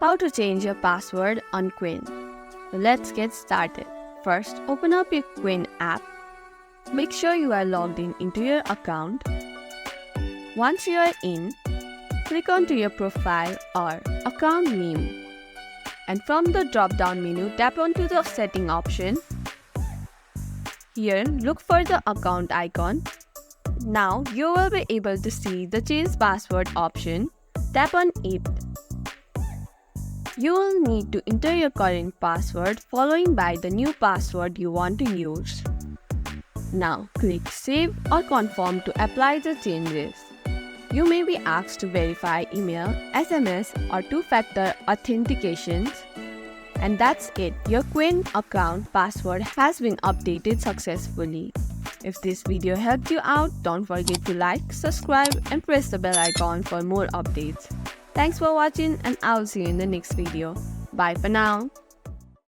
How to change your password on Qwen. So let's get started. First, open up your Qwen app. Make sure you are logged into your account. Once you are in, click onto your profile or account name. And from the drop-down menu, tap onto the setting option. Here, look for the account icon. Now, you will be able to see the change password option. Tap on it. You will need to enter your current password followed by the new password you want to use. Now, click Save or Confirm to apply the changes. You may be asked to verify email, SMS or two-factor authentications. And that's it. Your Qwen account password has been updated successfully. If this video helped you out, don't forget to like, subscribe and press the bell icon for more updates. Thanks for watching and I'll see you in the next video. Bye for now.